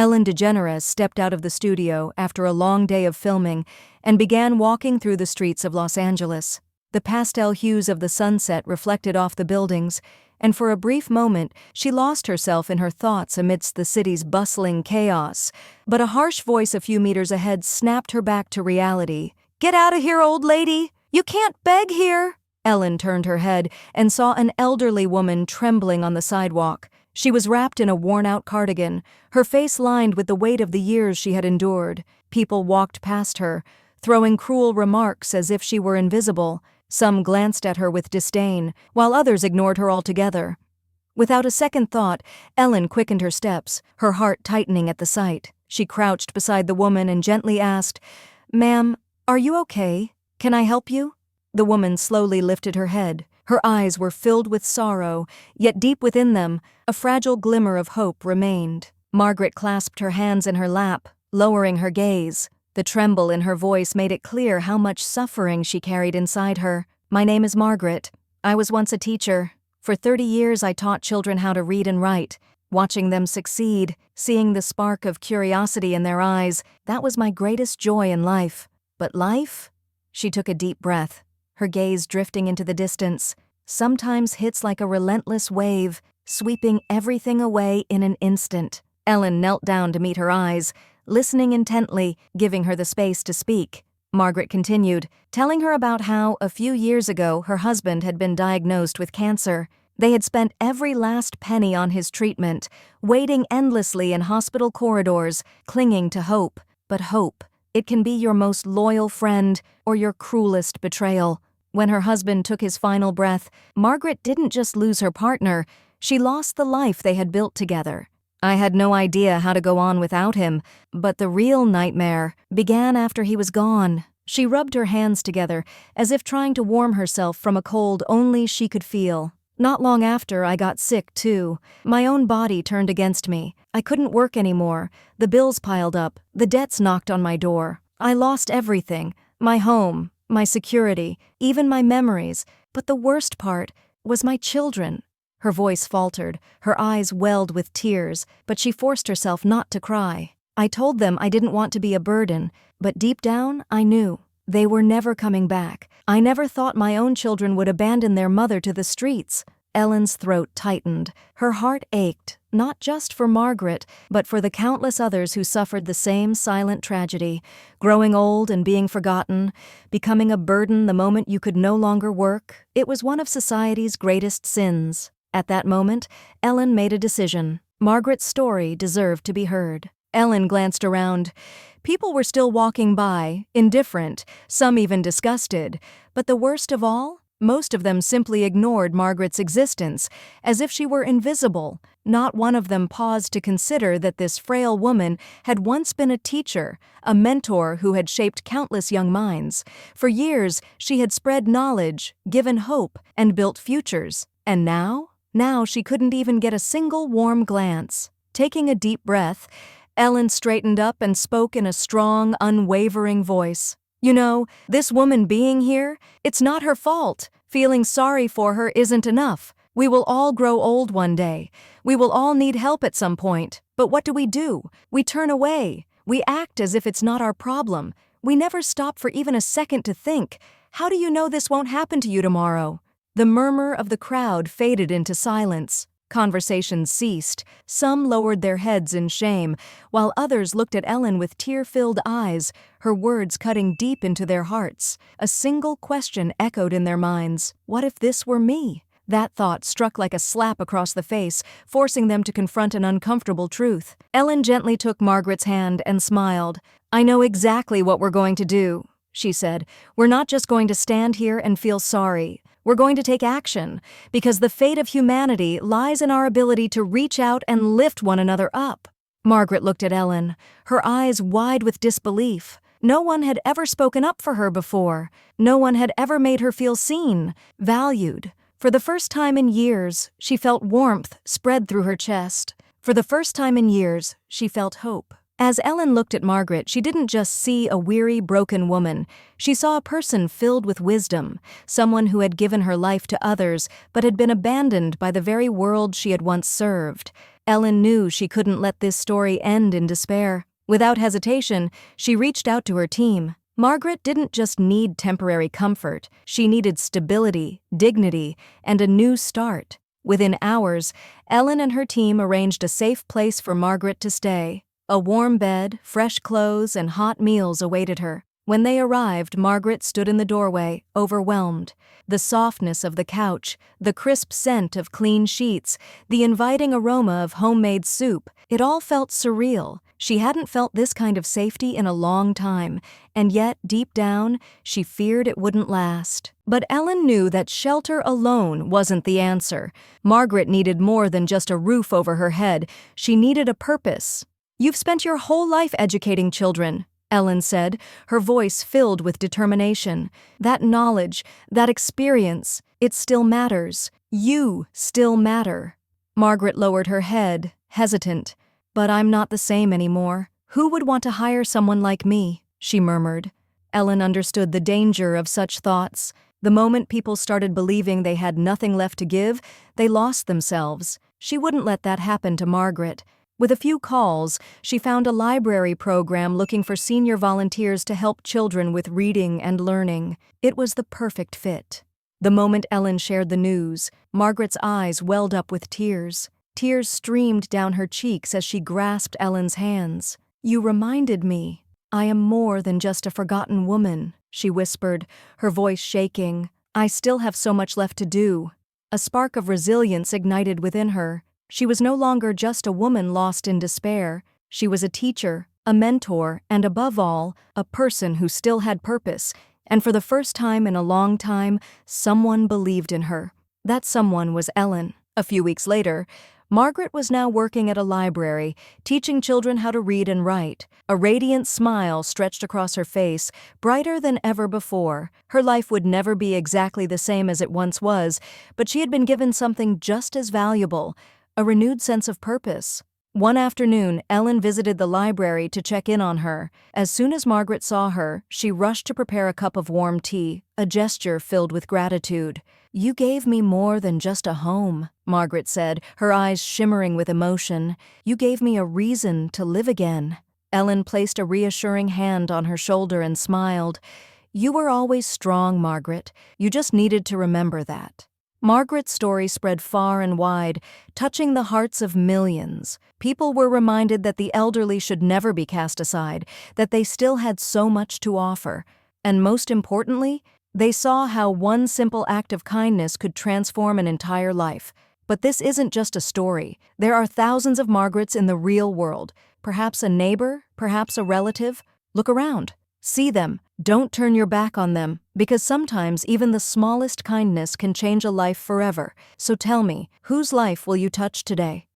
Ellen DeGeneres stepped out of the studio after a long day of filming and began walking through the streets of Los Angeles. The pastel hues of the sunset reflected off the buildings, and for a brief moment she lost herself in her thoughts amidst the city's bustling chaos. But a harsh voice a few meters ahead snapped her back to reality. "Get out of here, old lady! You can't beg here!" Ellen turned her head and saw an elderly woman trembling on the sidewalk. She was wrapped in a worn-out cardigan, her face lined with the weight of the years she had endured. People walked past her, throwing cruel remarks as if she were invisible. Some glanced at her with disdain, while others ignored her altogether. Without a second thought, Ellen quickened her steps, her heart tightening at the sight. She crouched beside the woman and gently asked, "Ma'am, are you okay? Can I help you?" The woman slowly lifted her head. Her eyes were filled with sorrow, yet deep within them, a fragile glimmer of hope remained. Margaret clasped her hands in her lap, lowering her gaze. The tremble in her voice made it clear how much suffering she carried inside her. "My name is Margaret. I was once a teacher. For 30 years I taught children how to read and write. Watching them succeed, seeing the spark of curiosity in their eyes, that was my greatest joy in life. But life?" She took a deep breath, her gaze drifting into the distance. "Sometimes hits like a relentless wave, sweeping everything away in an instant." Ellen knelt down to meet her eyes, listening intently, giving her the space to speak. Margaret continued, telling her about how, a few years ago, her husband had been diagnosed with cancer. They had spent every last penny on his treatment, waiting endlessly in hospital corridors, clinging to hope. But hope, it can be your most loyal friend or your cruelest betrayal. When her husband took his final breath, Margaret didn't just lose her partner, she lost the life they had built together. "I had no idea how to go on without him, but the real nightmare began after he was gone." She rubbed her hands together, as if trying to warm herself from a cold only she could feel. "Not long after, I got sick, too. My own body turned against me. I couldn't work anymore. The bills piled up. The debts knocked on my door. I lost everything. My home, my security, even my memories. But the worst part was my children." Her voice faltered, her eyes welled with tears, but she forced herself not to cry. "I told them I didn't want to be a burden, but deep down, I knew. They were never coming back. I never thought my own children would abandon their mother to the streets." Ellen's throat tightened. Her heart ached, not just for Margaret, but for the countless others who suffered the same silent tragedy, growing old and being forgotten, becoming a burden the moment you could no longer work. It was one of society's greatest sins. At that moment, Ellen made a decision. Margaret's story deserved to be heard. Ellen glanced around. People were still walking by, indifferent, some even disgusted. But the worst of all, most of them simply ignored Margaret's existence, as if she were invisible. Not one of them paused to consider that this frail woman had once been a teacher, a mentor who had shaped countless young minds. For years, she had spread knowledge, given hope, and built futures. And now she couldn't even get a single warm glance. Taking a deep breath, Ellen straightened up and spoke in a strong, unwavering voice. "You know, this woman being here, it's not her fault. Feeling sorry for her isn't enough. We will all grow old one day. We will all need help at some point. But what do? We turn away. We act as if it's not our problem. We never stop for even a second to think, how do you know this won't happen to you tomorrow?" The murmur of the crowd faded into silence. Conversations ceased. Some lowered their heads in shame, while others looked at Ellen with tear-filled eyes, her words cutting deep into their hearts. A single question echoed in their minds. What if this were me? That thought struck like a slap across the face, forcing them to confront an uncomfortable truth. Ellen gently took Margaret's hand and smiled. "I know exactly what we're going to do," she said. "We're not just going to stand here and feel sorry. We're going to take action, because the fate of humanity lies in our ability to reach out and lift one another up." Margaret looked at Ellen, her eyes wide with disbelief. No one had ever spoken up for her before. No one had ever made her feel seen, valued. For the first time in years, she felt warmth spread through her chest. For the first time in years, she felt hope. As Ellen looked at Margaret, she didn't just see a weary, broken woman. She saw a person filled with wisdom, someone who had given her life to others but had been abandoned by the very world she had once served. Ellen knew she couldn't let this story end in despair. Without hesitation, she reached out to her team. Margaret didn't just need temporary comfort, she needed stability, dignity, and a new start. Within hours, Ellen and her team arranged a safe place for Margaret to stay. A warm bed, fresh clothes, and hot meals awaited her. When they arrived, Margaret stood in the doorway, overwhelmed. The softness of the couch, the crisp scent of clean sheets, the inviting aroma of homemade soup, it all felt surreal. She hadn't felt this kind of safety in a long time, and yet, deep down, she feared it wouldn't last. But Ellen knew that shelter alone wasn't the answer. Margaret needed more than just a roof over her head. She needed a purpose. "You've spent your whole life educating children," Ellen said, her voice filled with determination. "That knowledge, that experience, it still matters. You still matter." Margaret lowered her head, hesitant. "But I'm not the same anymore. Who would want to hire someone like me?" she murmured. Ellen understood the danger of such thoughts. The moment people started believing they had nothing left to give, they lost themselves. She wouldn't let that happen to Margaret. With a few calls, she found a library program looking for senior volunteers to help children with reading and learning. It was the perfect fit. The moment Ellen shared the news, Margaret's eyes welled up with tears. Tears streamed down her cheeks as she grasped Ellen's hands. "You reminded me. I am more than just a forgotten woman," she whispered, her voice shaking. "I still have so much left to do." A spark of resilience ignited within her. She was no longer just a woman lost in despair. She was a teacher, a mentor, and above all, a person who still had purpose. And for the first time in a long time, someone believed in her. That someone was Ellen. A few weeks later, Margaret was now working at a library, teaching children how to read and write. A radiant smile stretched across her face, brighter than ever before. Her life would never be exactly the same as it once was, but she had been given something just as valuable, a renewed sense of purpose. One afternoon, Ellen visited the library to check in on her. As soon as Margaret saw her, she rushed to prepare a cup of warm tea, a gesture filled with gratitude. "You gave me more than just a home," Margaret said, her eyes shimmering with emotion. "You gave me a reason to live again." Ellen placed a reassuring hand on her shoulder and smiled. "You were always strong, Margaret. You just needed to remember that." Margaret's story spread far and wide, touching the hearts of millions. People were reminded that the elderly should never be cast aside, that they still had so much to offer. And most importantly, they saw how one simple act of kindness could transform an entire life. But this isn't just a story. There are thousands of Margarets in the real world. Perhaps a neighbor, perhaps a relative. Look around. See them. Don't turn your back on them, because sometimes even the smallest kindness can change a life forever. So tell me, whose life will you touch today?